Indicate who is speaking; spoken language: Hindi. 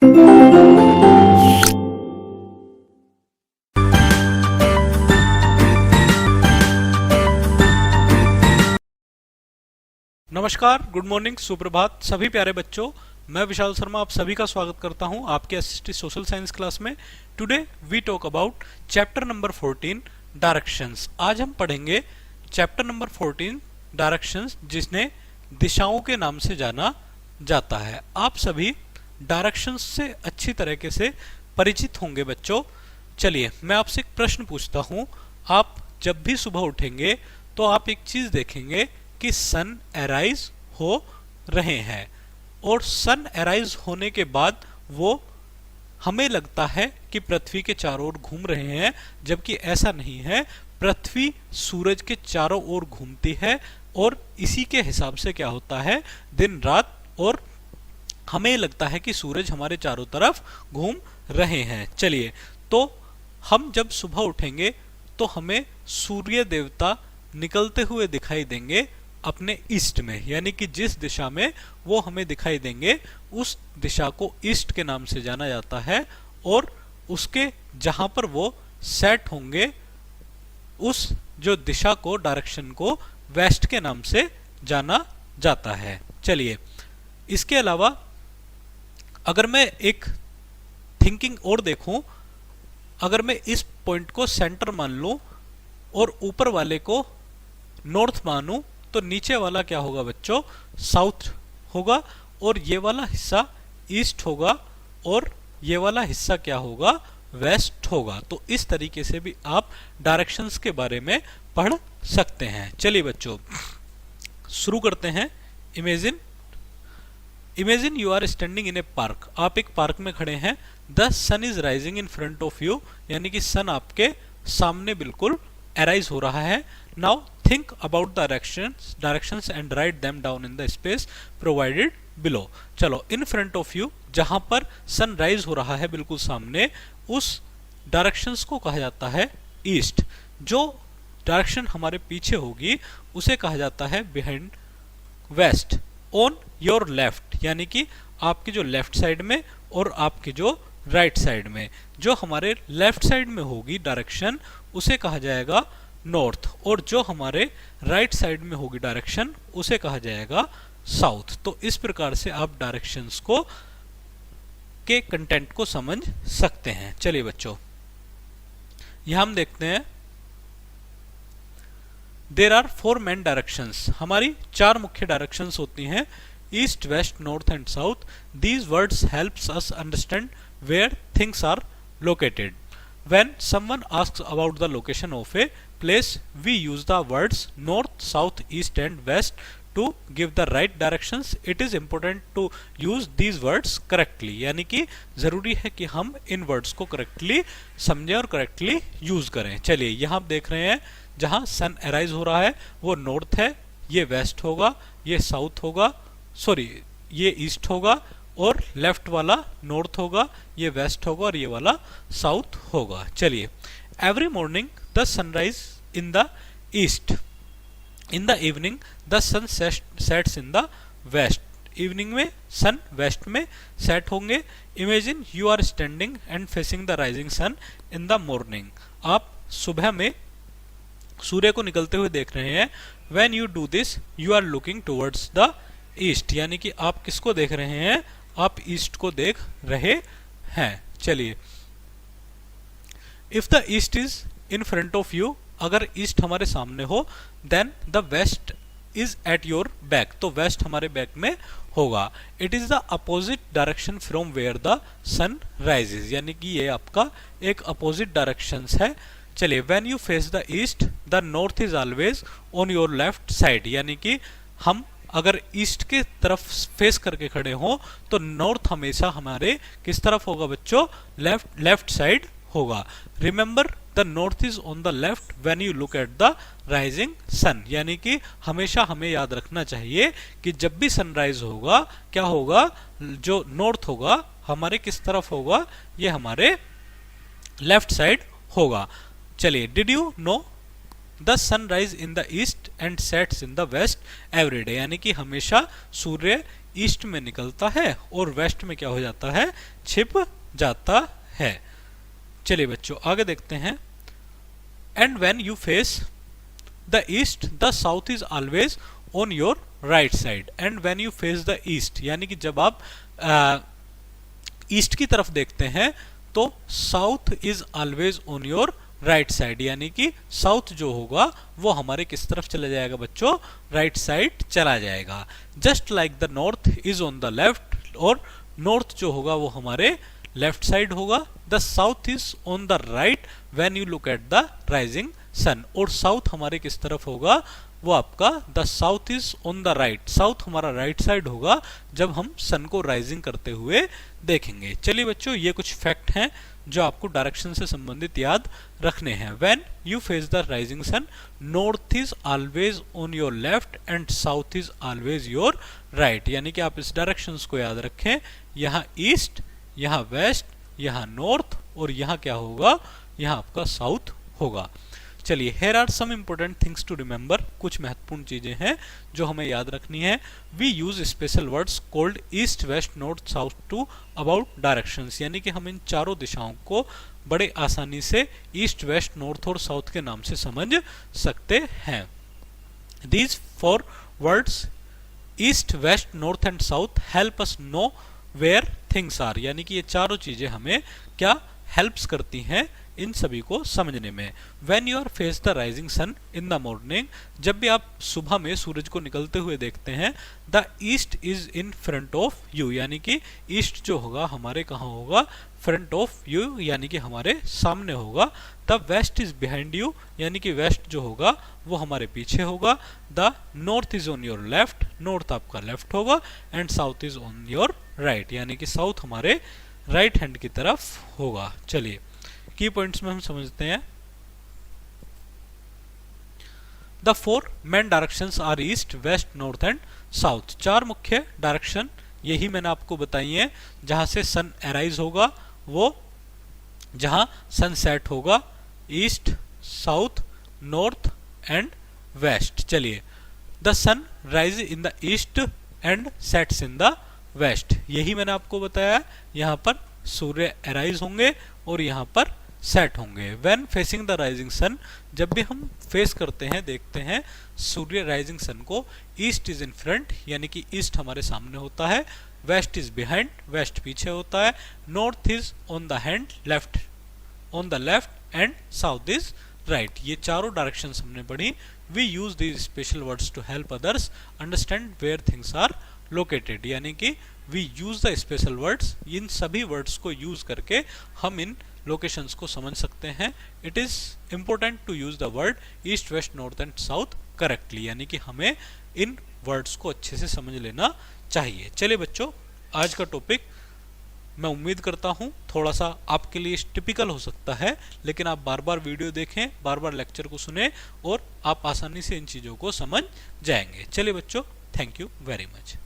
Speaker 1: नमस्कार, गुड मॉर्निंग, सुप्रभात सभी प्यारे बच्चों। मैं विशाल शर्मा आप सभी का स्वागत करता हूं आपके एसएसटी सोशल साइंस क्लास में। Today we talk about chapter number 14 directions. आज हम पढ़ेंगे चैप्टर नंबर 14 डायरेक्शंस, जिसने दिशाओं के नाम से जाना जाता है। आप सभी डायरेक्शंस से अच्छी तरीके से परिचित होंगे बच्चों। चलिए मैं आपसे एक प्रश्न पूछता हूं। आप जब भी सुबह उठेंगे तो आप एक चीज देखेंगे कि सन अराइज हो रहे हैं, और सन अराइज होने के बाद वो हमें लगता है कि पृथ्वी के चारों ओर घूम रहे हैं, जबकि ऐसा नहीं है। पृथ्वी सूरज के चारों ओर घूमती है और इसी के हिसाब से क्या होता है, दिन रात, और हमें लगता है कि सूरज हमारे चारों तरफ घूम रहे हैं। चलिए, तो हम जब सुबह उठेंगे तो हमें सूर्य देवता निकलते हुए दिखाई देंगे अपने ईस्ट में, यानी कि जिस दिशा में वो हमें दिखाई देंगे उस दिशा को ईस्ट के नाम से जाना जाता है, और उसके जहां पर वो सेट होंगे उस जो दिशा को, डायरेक्शन को वेस्ट के नाम से जाना जाता है। चलिए, इसके अलावा अगर मैं एक थिंकिंग और देखूं, अगर मैं इस पॉइंट को सेंटर मान लूं और ऊपर वाले को नॉर्थ मानूं, तो नीचे वाला क्या होगा बच्चों, साउथ होगा, और ये वाला हिस्सा ईस्ट होगा, और ये वाला हिस्सा क्या होगा, वेस्ट होगा। तो इस तरीके से भी आप डायरेक्शंस के बारे में पढ़ सकते हैं। चलिए बच्चों शुरू करते हैं। Imagine you are standing in a park. आप एक पार्क में खड़े हैं। The sun is rising in front of you, यानी कि सन आपके सामने बिल्कुल अराइज हो रहा है। Now think about the directions and write them down in the space provided below। चलो, in front of you, जहां पर सनराइज हो रहा है बिल्कुल सामने, उस डायरेक्शंस को कहा जाता है ईस्ट। जो डायरेक्शन हमारे पीछे होगी उसे कहा जाता है behind west. On your left, यानी कि आपकी जो लेफ्ट साइड में और आपकी जो राइट साइड में, जो हमारे लेफ्ट साइड में होगी डायरेक्शन उसे कहा जाएगा नॉर्थ, और जो हमारे राइट साइड में होगी डायरेक्शन उसे कहा जाएगा साउथ। तो इस प्रकार से आप डायरेक्शंस को के कंटेंट को समझ सकते हैं। चलिए बच्चों, यहां हम देखते हैं देयर आर 4 मेन डायरेक्शंस। हमारी 4 मुख्य डायरेक्शंस होती हैं, east, west, north and south. These words helps us understand where things are located. When someone asks about the location of a place, we use the words north, south, east and west to give the right directions. It is important to use these words correctly। यानी कि जरूरी है कि हम इन वर्ड्स को करेक्टली समझें और करेक्टली यूज करें। चलिए, यहाँ आप देख रहे हैं जहाँ सन अराइज हो रहा है वो नॉर्थ है, ये वेस्ट होगा, ये साउथ होगा, सॉरी ये ईस्ट होगा, और लेफ्ट वाला नॉर्थ होगा, ये वेस्ट होगा, और ये वाला साउथ होगा। चलिए, every morning the sunrise in the east, in the evening the sun sets in the west. Evening में सन वेस्ट में सेट होंगे। Imagine you are standing and facing the rising sun in the morning. आप सुबह में सूर्य को निकलते हुए देख रहे हैं। When you do this you are looking towards the east, यानी कि आप किसको देख रहे हैं, आप ईस्ट को देख रहे हैं। चलिए, if the east is in front of you, अगर ईस्ट हमारे सामने हो, then the west is at your back, तो वेस्ट हमारे बैक में होगा। It is the opposite direction from where the sun rises, यानी कि ये आपका एक अपोजिट डायरेक्शन है। चलिए, when you face the east the north is always on your left side, यानी कि हम अगर ईस्ट के तरफ फेस करके खड़े हो तो नॉर्थ हमेशा हमारे किस तरफ होगा बच्चों, लेफ्ट साइड होगा। Remember the north is on the left when you look at the rising sun, यानी कि हमेशा हमें याद रखना चाहिए कि जब भी सनराइज होगा क्या होगा, जो नॉर्थ होगा हमारे किस तरफ होगा, ये हमारे लेफ्ट साइड होगा। चलिए, did you know the sun rise in the east and sets in the west every day, यानी कि हमेशा सूर्य ईस्ट में निकलता है और वेस्ट में क्या हो जाता है, छिप जाता है। चलिए बच्चों आगे देखते हैं। And when you face the east the south is always on your right side. And when you face the east यानी कि जब आप ईस्ट की तरफ देखते हैं तो south is always on your right side, यानी कि साउथ जो होगा वो हमारे किस तरफ चला जाएगा बच्चों, राइट साइड चला जाएगा। Just like the north is on the left, और नॉर्थ जो होगा वो हमारे लेफ्ट साइड होगा। The south is on the right when you look at the rising sun, और साउथ हमारे किस तरफ होगा, वो आपका the south is on the right, south हमारा राइट साइड होगा जब हम सन को राइजिंग करते हुए देखेंगे। चलिए बच्चों ये कुछ फैक्ट हैं जो आपको डायरेक्शन से संबंधित याद रखने हैं। When you face the rising sun north is always on your left and south is always your right, यानी कि आप इस डायरेक्शंस को याद रखें। यहाँ ईस्ट, यहाँ वेस्ट, यहाँ नॉर्थ और यहाँ क्या होगा, यहाँ आपका साउथ होगा। चलिए here are some important things to remember, कुछ महत्वपूर्ण चीजें हैं जो हमें याद रखनी है। We use special words called east west north south to about directions, यानी कि हम इन चारों दिशाओं को बड़े आसानी से ईस्ट वेस्ट नॉर्थ और साउथ के नाम से समझ सकते हैं। These 4 words east west north and south help us know where things are, यानी कि ये चारों चीजें हमें क्या हेल्प्स करती हैं इन सभी को समझने में। When you are face the rising sun in the morning, जब भी आप सुबह में सूरज को निकलते हुए देखते हैं, the east is in front of you, यानी कि ईस्ट जो होगा हमारे कहाँ होगा, फ्रंट ऑफ यू, यानी कि हमारे सामने होगा। The west is behind you, यानी कि वेस्ट जो होगा वो हमारे पीछे होगा। The north is on your left, north आपका लेफ्ट होगा। And south is on your right, यानी कि साउथ हमारे राइट हैंड की तरफ होगा। चलिए की पॉइंट्स में हम समझते हैं। The 4 main directions are east west north and south, 4 मुख्य डायरेक्शन यही मैंने आपको बताई है। जहां से सन अराइज होगा वो जहां सन सेट होगा, east south north and west. चलिए the sun rise in the east and sets in the west, यही मैंने आपको बताया। यहां पर सूर्य अराइज होंगे और यहां पर सेट होंगे। When facing the rising sun, जब भी हम फेस करते हैं देखते हैं सूर्य राइजिंग सन को, ईस्ट इज इन फ्रंट, यानी कि ईस्ट हमारे सामने होता है। वेस्ट इज बिहाइंड, वेस्ट पीछे होता है। North is on the hand, left on the left and south is right. ये चारों डायरेक्शंस हमने पढ़ी। We use these special words to help others understand where things are located, यानी कि we use the special words, इन सभी वर्ड्स को यूज करके हम इन लोकेशंस को समझ सकते हैं। It is important to use the word east west north and south correctly, यानी कि हमें इन वर्ड्स को अच्छे से समझ लेना चाहिए। चलिए बच्चों आज का टॉपिक मैं उम्मीद करता हूं थोड़ा सा आपके लिए टिपिकल हो सकता है, लेकिन आप बार बार वीडियो देखें, बार बार लेक्चर को सुने और आप आसानी से इन चीजों को समझ जाएंगे। चलिए बच्चों, थैंक यू वेरी मच।